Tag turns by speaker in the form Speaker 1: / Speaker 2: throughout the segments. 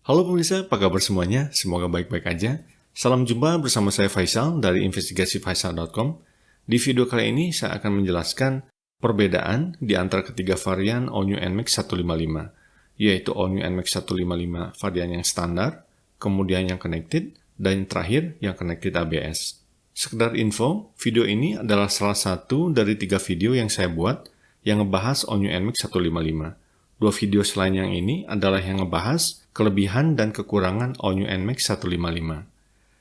Speaker 1: Halo pemirsa, apa kabar semuanya? Semoga baik-baik aja. Salam jumpa bersama saya Faisal dari investigasifaisal.com. Di video kali ini saya akan menjelaskan perbedaan di antara ketiga varian All New NMAX 155, yaitu All New NMAX 155 varian yang standar, kemudian yang connected, dan yang terakhir yang connected ABS. Sekedar info, video ini adalah salah satu dari 3 video yang saya buat yang ngebahas All New NMAX 155. 2 video selain yang ini adalah yang ngebahas kelebihan dan kekurangan All New NMAX 155.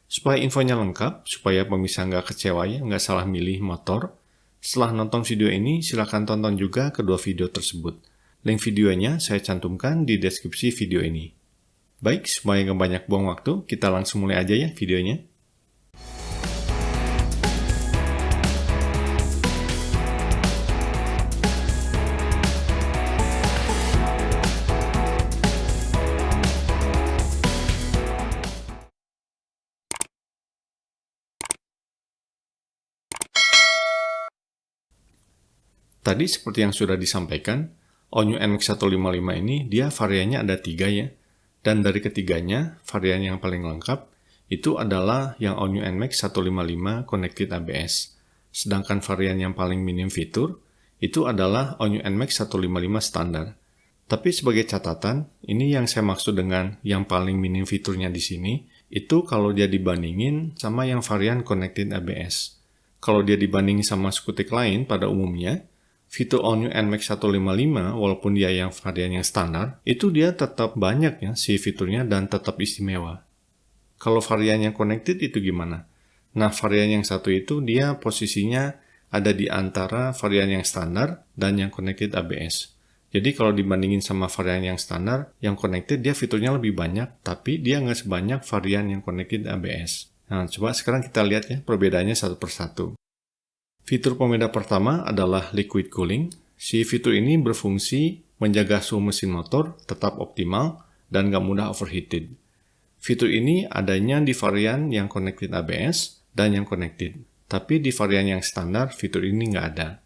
Speaker 1: Supaya infonya lengkap, supaya pemirsa nggak kecewa ya, nggak salah milih motor, setelah nonton video ini, silakan tonton juga kedua video tersebut. Link videonya saya cantumkan di deskripsi video ini. Baik, supaya nggak banyak buang waktu, kita langsung mulai aja ya videonya. Tadi seperti yang sudah disampaikan, All New NMAX 155 ini dia variannya ada 3 ya. Dan dari ketiganya, varian yang paling lengkap itu adalah yang All New NMAX 155 Connected ABS. Sedangkan varian yang paling minim fitur itu adalah All New NMAX 155 standar. Tapi sebagai catatan, ini yang saya maksud dengan yang paling minim fiturnya di sini, itu kalau dia dibandingin sama yang varian Connected ABS. Kalau dia dibandingin sama skutik lain pada umumnya, fitur All New NMAX 155, walaupun dia yang varian yang standar, itu dia tetap banyak ya si fiturnya dan tetap istimewa. Kalau varian yang connected itu gimana? Nah, varian yang satu itu dia posisinya ada di antara varian yang standar dan yang connected ABS. Jadi kalau dibandingin sama varian yang standar, yang connected dia fiturnya lebih banyak, tapi dia nggak sebanyak varian yang connected ABS. Nah, coba sekarang kita lihat ya perbedaannya satu persatu. Fitur pembeda pertama adalah liquid cooling. Si fitur ini berfungsi menjaga suhu mesin motor tetap optimal dan nggak mudah overheated. Fitur ini adanya di varian yang connected ABS dan yang connected. Tapi di varian yang standar, fitur ini nggak ada.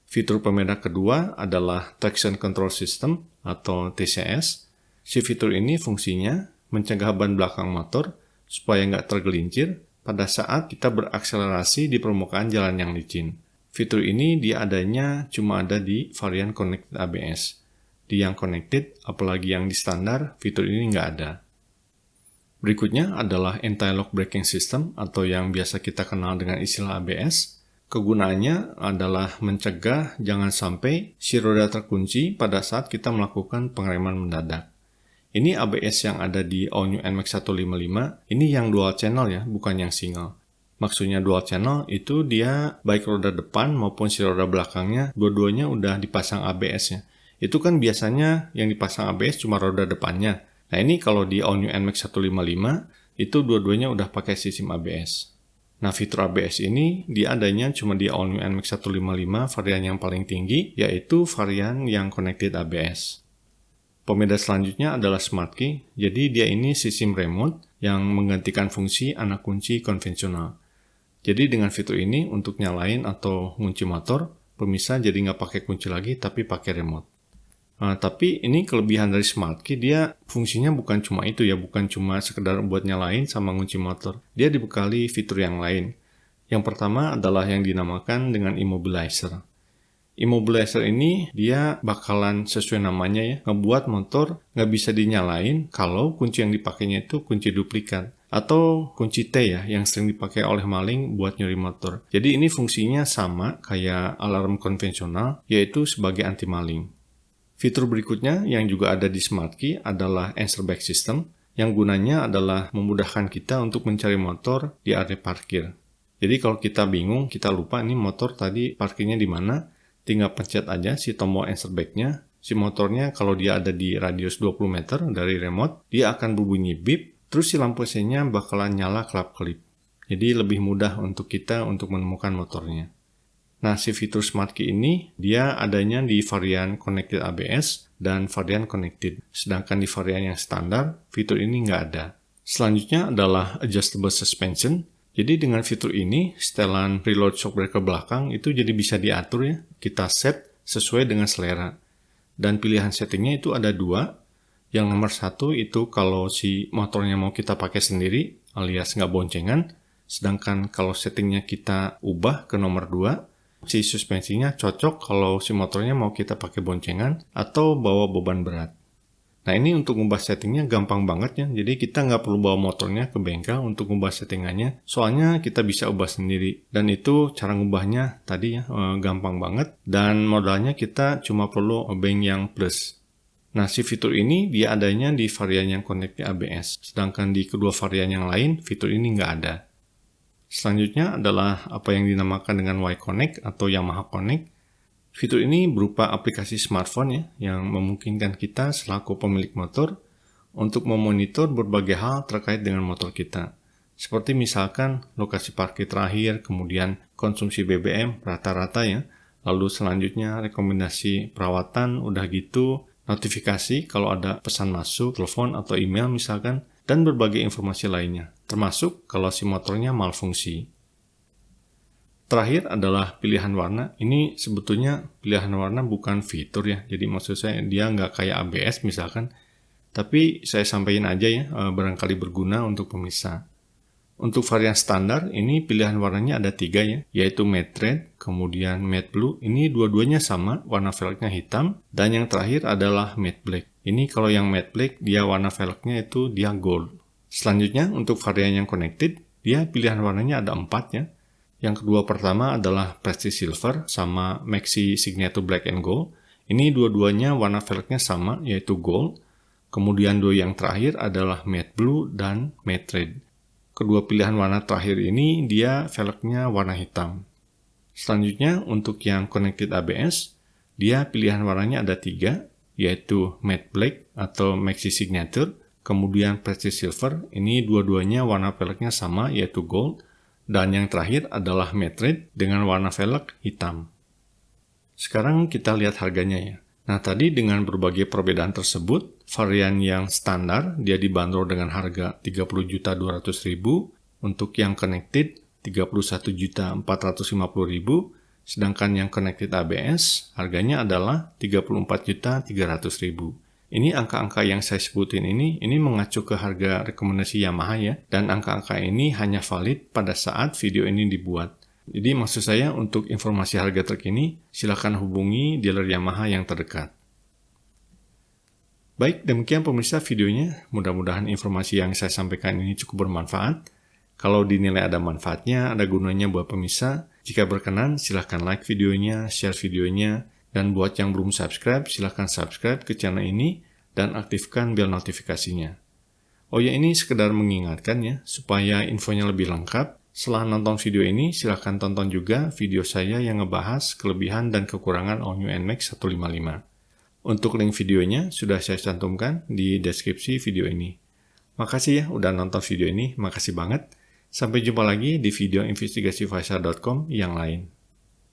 Speaker 1: Fitur pembeda kedua adalah Traction Control System atau TCS. Si fitur ini fungsinya mencegah ban belakang motor supaya nggak tergelincir pada saat kita berakselerasi di permukaan jalan yang licin. Fitur ini dia adanya cuma ada di varian Connected ABS. Di yang Connected, apalagi yang di standar, fitur ini nggak ada. Berikutnya adalah Anti-Lock Braking System atau yang biasa kita kenal dengan istilah ABS. Kegunaannya adalah mencegah jangan sampai si roda terkunci pada saat kita melakukan pengereman mendadak. Ini ABS yang ada di All New NMAX 155, ini yang dual channel ya, bukan yang single. Maksudnya dual channel itu dia baik roda depan maupun si roda belakangnya, dua-duanya udah dipasang ABS-nya. Itu kan biasanya yang dipasang ABS cuma roda depannya. Nah ini kalau di All New NMAX 155, itu dua-duanya udah pakai sistem ABS. Nah fitur ABS ini dia adanya cuma di All New NMAX 155 varian yang paling tinggi, yaitu varian yang Connected ABS. Pembeda selanjutnya adalah Smart Key, jadi dia ini sistem remote yang menggantikan fungsi anak kunci konvensional. Jadi dengan fitur ini untuk nyalain atau ngunci motor, pemirsa jadi nggak pakai kunci lagi tapi pakai remote. Nah, tapi ini kelebihan dari Smart Key, dia fungsinya bukan cuma itu ya, bukan cuma sekedar buat nyalain sama ngunci motor. Dia dibekali fitur yang lain. Yang pertama adalah yang dinamakan dengan Immobilizer. Immobilizer ini dia bakalan sesuai namanya ya, ngebuat motor nggak bisa dinyalain kalau kunci yang dipakainya itu kunci duplikat atau kunci T ya, yang sering dipakai oleh maling buat nyuri motor. Jadi ini fungsinya sama kayak alarm konvensional, yaitu sebagai anti maling. Fitur berikutnya yang juga ada di Smart Key adalah Answer Back System, yang gunanya adalah memudahkan kita untuk mencari motor di area parkir. Jadi kalau kita bingung, kita lupa nih motor tadi parkirnya di mana, tinggal pencet aja si tombol answer back-nya. Si motornya kalau dia ada di radius 20 meter dari remote, dia akan berbunyi beep, terus si lampu senya bakalan nyala kelap-kelip. Jadi lebih mudah untuk kita untuk menemukan motornya. Nah, si fitur Smart Key ini, dia adanya di varian Connected ABS dan varian Connected. Sedangkan di varian yang standar, fitur ini nggak ada. Selanjutnya adalah Adjustable Suspension. Jadi dengan fitur ini, setelan preload shock breaker belakang itu jadi bisa diatur ya. Kita set sesuai dengan selera. Dan pilihan settingnya itu ada 2. Yang nomor 1 itu kalau si motornya mau kita pakai sendiri alias nggak boncengan. Sedangkan kalau settingnya kita ubah ke nomor 2, si suspensinya cocok kalau si motornya mau kita pakai boncengan atau bawa beban berat. Nah ini untuk ngubah settingnya gampang banget ya. Jadi kita nggak perlu bawa motornya ke bengkel untuk ngubah settingannya. Soalnya kita bisa ubah sendiri. Dan itu cara ngubahnya tadi ya gampang banget. Dan modalnya kita cuma perlu obeng yang plus. Nah si fitur ini dia adanya di varian yang connected ABS. Sedangkan di kedua varian yang lain fitur ini nggak ada. Selanjutnya adalah apa yang dinamakan dengan Y-Connect atau Yamaha Connect. Fitur ini berupa aplikasi smartphone ya, yang memungkinkan kita selaku pemilik motor untuk memonitor berbagai hal terkait dengan motor kita. Seperti misalkan lokasi parkir terakhir, kemudian konsumsi BBM rata-rata ya, lalu selanjutnya rekomendasi perawatan, udah gitu notifikasi kalau ada pesan masuk, telepon atau email misalkan, dan berbagai informasi lainnya, termasuk kalau si motornya malfungsi. Terakhir adalah pilihan warna. Ini sebetulnya pilihan warna bukan fitur ya. Jadi maksud saya dia nggak kayak ABS misalkan. Tapi saya sampaikan aja ya, barangkali berguna untuk pemirsa. Untuk varian standar, ini pilihan warnanya ada 3 ya. Yaitu matte red, kemudian matte blue. Ini dua-duanya sama, warna velgnya hitam. Dan yang terakhir adalah matte black. Ini kalau yang matte black, dia warna velgnya itu dia gold. Selanjutnya untuk varian yang connected, dia pilihan warnanya ada 4 ya. Yang kedua pertama adalah Prestige Silver sama Maxi Signature Black and Gold. Ini dua-duanya warna velgnya sama, yaitu gold. Kemudian dua yang terakhir adalah matte blue dan matte red. Kedua pilihan warna terakhir ini dia velgnya warna hitam. Selanjutnya untuk yang connected ABS, dia pilihan warnanya ada 3, yaitu matte black atau Maxi Signature. Kemudian Prestige Silver, ini dua-duanya warna velgnya sama, yaitu gold. Dan yang terakhir adalah matte red dengan warna velg hitam. Sekarang kita lihat harganya ya. Nah tadi dengan berbagai perbedaan tersebut, varian yang standar dia dibanderol dengan harga 30.200.000, untuk yang connected 31.450.000, sedangkan yang connected ABS harganya adalah 34.300.000. Ini angka-angka yang saya sebutin ini mengacu ke harga rekomendasi Yamaha ya, dan angka-angka ini hanya valid pada saat video ini dibuat. Jadi maksud saya untuk informasi harga terkini, silakan hubungi dealer Yamaha yang terdekat. Baik, demikian pemirsa videonya. Mudah-mudahan informasi yang saya sampaikan ini cukup bermanfaat. Kalau dinilai ada manfaatnya, ada gunanya buat pemirsa, jika berkenan silahkan like videonya, share videonya, dan buat yang belum subscribe, silahkan subscribe ke channel ini dan aktifkan bel notifikasinya. Oh ya, ini sekedar mengingatkan ya, supaya infonya lebih lengkap. Setelah nonton video ini, silahkan tonton juga video saya yang ngebahas kelebihan dan kekurangan All New NMAX 155. Untuk link videonya sudah saya cantumkan di deskripsi video ini. Makasih ya udah nonton video ini, makasih banget. Sampai jumpa lagi di video investigasifaisal.com yang lain.